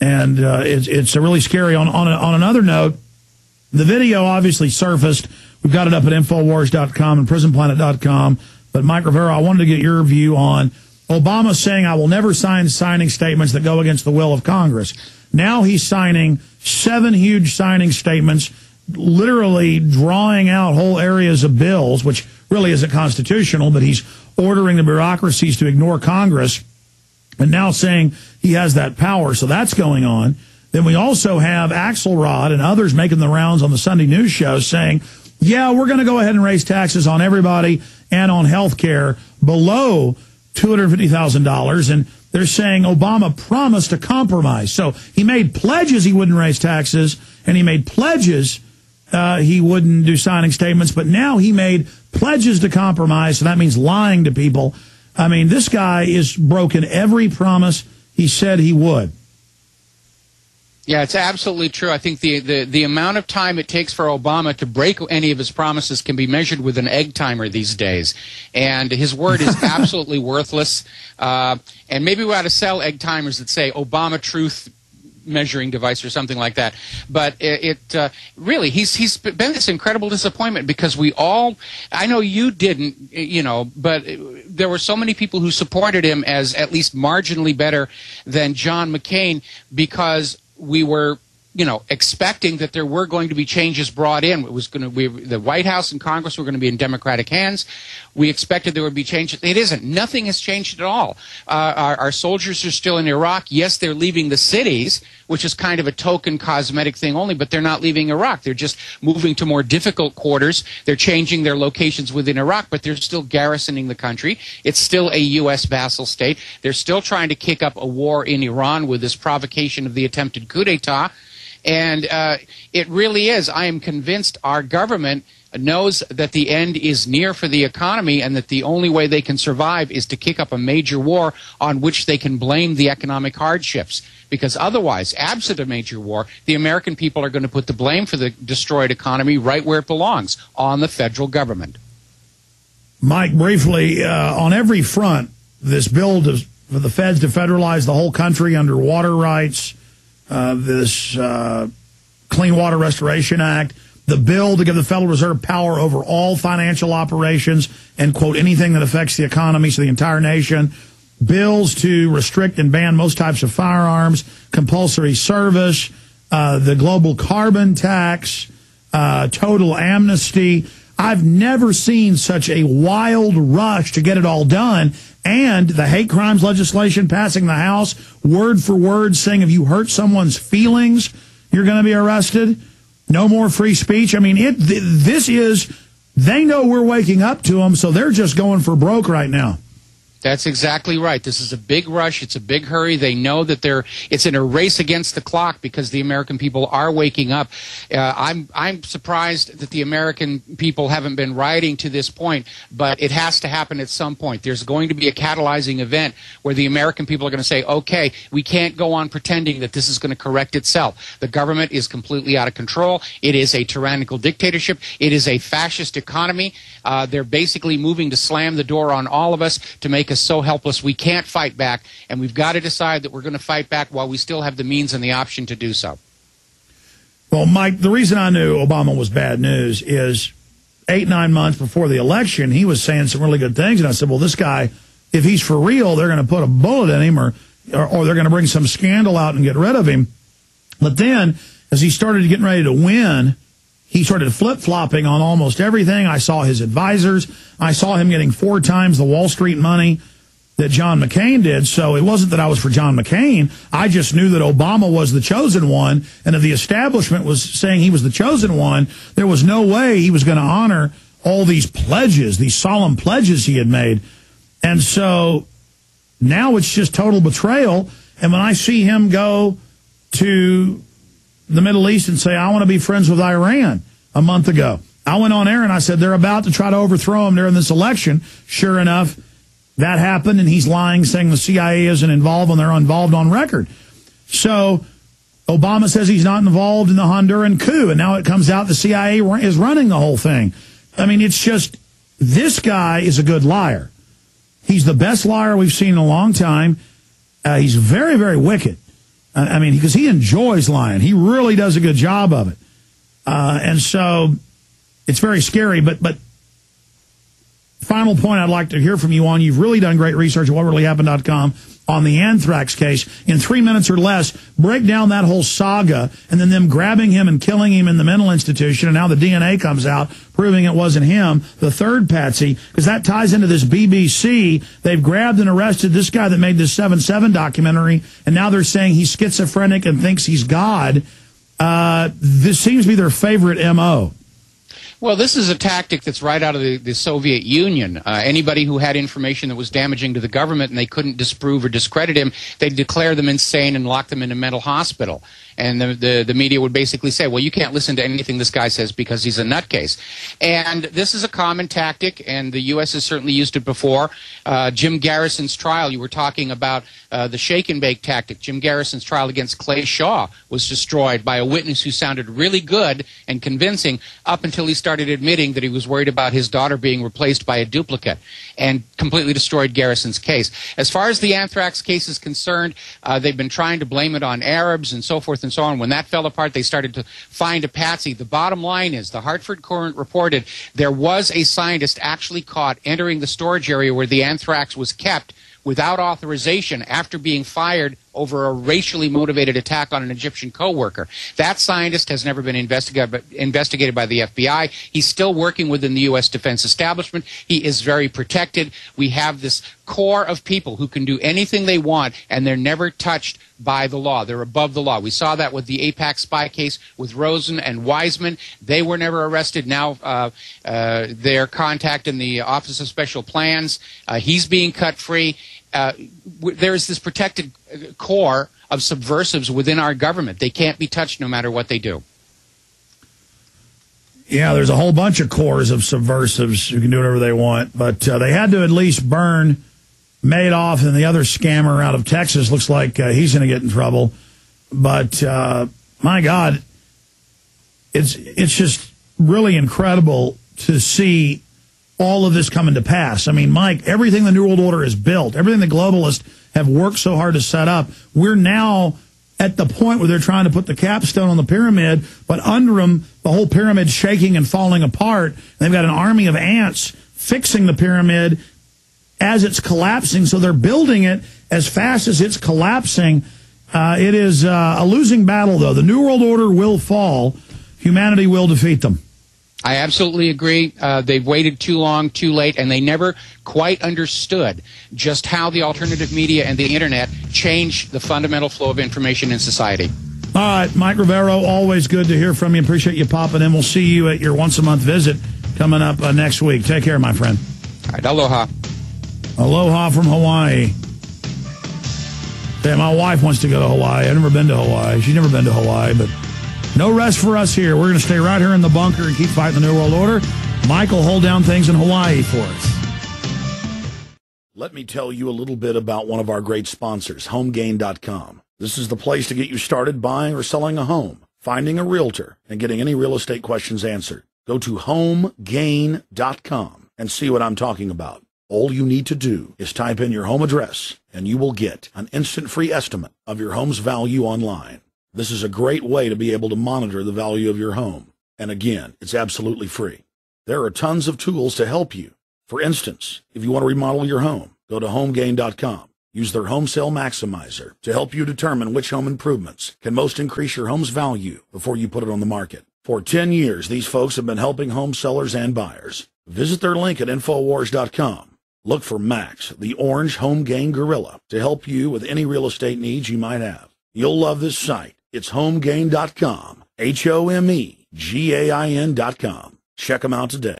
And it's really scary. On another note, the video obviously surfaced. We've got it up at Infowars.com and PrisonPlanet.com. But Mike Rivera, I wanted to get your view on Obama saying, I will never sign signing statements that go against the will of Congress. Now he's signing 7 huge signing statements, literally drawing out whole areas of bills, which really isn't constitutional, but he's ordering the bureaucracies to ignore Congress, and now saying he has that power. So that's going on. Then we also have Axelrod and others making the rounds on the Sunday news show saying, yeah, we're going to go ahead and raise taxes on everybody and on health care below $250,000. And they're saying Obama promised a compromise. So he made pledges he wouldn't raise taxes, and he made pledges he wouldn't do signing statements, but now he made pledges to compromise, so that means lying to people. I mean, this guy is broken every promise he said he would. Yeah, it's absolutely true. I think the amount of time it takes for Obama to break any of his promises can be measured with an egg timer these days. And his word is absolutely worthless. And maybe we ought to sell egg timers that say Obama Truth measuring device or something like that. But really, he's been this incredible disappointment, because we all, I know you didn't, but there were so many people who supported him as at least marginally better than John McCain, because we were, expecting that there were going to be changes brought in. It was going to be the White House and Congress were going to be in Democratic hands. We expected there would be changes. It isn't. Nothing has changed at all. Our soldiers are still in Iraq. Yes, they're leaving the cities, which is kind of a token cosmetic thing only, but they're not leaving Iraq. They're just moving to more difficult quarters. They're changing their locations within Iraq, but they're still garrisoning the country. It's still a U.S. vassal state. They're still trying to kick up a war in Iran with this provocation of the attempted coup d'etat. And it really is. I am convinced our government knows that the end is near for the economy, and that the only way they can survive is to kick up a major war on which they can blame the economic hardships. Because otherwise, absent a major war, the American people are going to put the blame for the destroyed economy right where it belongs, on the federal government. Mike, briefly, on every front, this bill for the feds to federalize the whole country under water rights, this Clean Water Restoration Act, the bill to give the Federal Reserve power over all financial operations and, quote, anything that affects the economy, so the entire nation, bills to restrict and ban most types of firearms, compulsory service, the global carbon tax, total amnesty. I've never seen such a wild rush to get it all done. And the hate crimes legislation passing the House, word for word, saying if you hurt someone's feelings, you're going to be arrested. No more free speech. I mean, they know we're waking up to them, so they're just going for broke right now. That's exactly right. This is a big rush. It's a big hurry. They know that it's in a race against the clock, because the American people are waking up. I'm surprised that the American people haven't been rioting to this point, but it has to happen at some point. There's going to be a catalyzing event where the American people are going to say, okay, we can't go on pretending that this is going to correct itself. The government is completely out of control. It is a tyrannical dictatorship. It is a fascist economy. They're basically moving to slam the door on all of us, to make us so helpless we can't fight back, and we've got to decide that we're going to fight back while we still have the means and the option to do so. Well, Mike, the reason I knew Obama was bad news is 8-9 months before the election, he was saying some really good things, and I said, well, this guy, if he's for real, they're going to put a bullet in him, or they're going to bring some scandal out and get rid of him. But then, as he started getting ready to win, he started flip-flopping on almost everything. I saw his advisors. I saw him getting 4 times the Wall Street money that John McCain did. So it wasn't that I was for John McCain. I just knew that Obama was the chosen one. And if the establishment was saying he was the chosen one, there was no way he was going to honor all these pledges, these solemn pledges he had made. And so now it's just total betrayal. And when I see him go to the Middle East and say, I want to be friends with Iran a month ago, I went on air and I said, they're about to try to overthrow him during this election. Sure enough, that happened, and he's lying, saying the CIA isn't involved when they're involved on record. So Obama says he's not involved in the Honduran coup, and now it comes out the CIA is running the whole thing. I mean, it's just, this guy is a good liar. He's the best liar we've seen in a long time. He's very, very wicked. I mean, because he enjoys lying. He really does a good job of it. And so it's very scary. But final point I'd like to hear from you on, you've really done great research at whatreallyhappened.com on the anthrax case. In 3 minutes or less, break down that whole saga and then them grabbing him and killing him in the mental institution, and now the DNA comes out proving it wasn't him, the third patsy, because that ties into this BBC. They've grabbed and arrested this guy that made this 7/7 documentary, and now they're saying he's schizophrenic and thinks he's God. This seems to be their favorite M.O. Well, this is a tactic that's right out of the Soviet Union. Anybody who had information that was damaging to the government and they couldn't disprove or discredit him, they'd declare them insane and lock them in a mental hospital. And the media would basically say, well, you can't listen to anything this guy says because he's a nutcase. And this is a common tactic, and the U.S. has certainly used it before. Jim Garrison's trial, you were talking about the shake and bake tactic. Jim Garrison's trial against Clay Shaw was destroyed by a witness who sounded really good and convincing up until he started admitting that he was worried about his daughter being replaced by a duplicate, and completely destroyed Garrison's case. As far as the anthrax case is concerned, they've been trying to blame it on Arabs and so forth and so on. When that fell apart, they started to find a patsy. The bottom line is the Hartford Courant reported there was a scientist actually caught entering the storage area where the anthrax was kept without authorization after being fired over a racially motivated attack on an Egyptian co-worker. That scientist has never been investigated by the FBI. He's still working within the U.S. defense establishment. He is very protected. We have this core of people who can do anything they want, and they're never touched by the law. They're above the law. We saw that with the AIPAC spy case with Rosen and Wiseman. They were never arrested. Now they're contacting the Office of Special Plans. He's being cut free. There's this protected core of subversives within our government. They can't be touched no matter what they do. Yeah, there's a whole bunch of cores of subversives who can do whatever they want, but they had to at least burn Madoff, and the other scammer out of Texas looks like he's going to get in trouble. But my God, it's just really incredible to see all of this coming to pass. I mean, Mike, everything the New World Order has built, everything the globalists have worked so hard to set up, we're now at the point where they're trying to put the capstone on the pyramid, but under them, the whole pyramid's shaking and falling apart. And they've got an army of ants fixing the pyramid as it's collapsing, so they're building it as fast as it's collapsing. It is a losing battle, though. The New World Order will fall. Humanity will defeat them. I absolutely agree. They've waited too long, too late, and they never quite understood just how the alternative media and the Internet change the fundamental flow of information in society. All right, Mike Rivero, always good to hear from you. Appreciate you popping in. We'll see you at your once-a-month visit coming up next week. Take care, my friend. All right, aloha. Aloha from Hawaii. Yeah, my wife wants to go to Hawaii. I've never been to Hawaii. She's never been to Hawaii, but no rest for us here. We're going to stay right here in the bunker and keep fighting the New World Order. Mike will hold down things in Hawaii for us. Let me tell you a little bit about one of our great sponsors, HomeGain.com. This is the place to get you started buying or selling a home, finding a realtor, and getting any real estate questions answered. Go to HomeGain.com and see what I'm talking about. All you need to do is type in your home address, and you will get an instant free estimate of your home's value online. This is a great way to be able to monitor the value of your home. And again, it's absolutely free. There are tons of tools to help you. For instance, if you want to remodel your home, go to HomeGain.com. Use their Home Sale Maximizer to help you determine which home improvements can most increase your home's value before you put it on the market. For 10 years, these folks have been helping home sellers and buyers. Visit their link at Infowars.com. Look for Max, the orange Home Gain Gorilla, to help you with any real estate needs you might have. You'll love this site. It's HomeGain.com, HomeGain.com. Check them out today.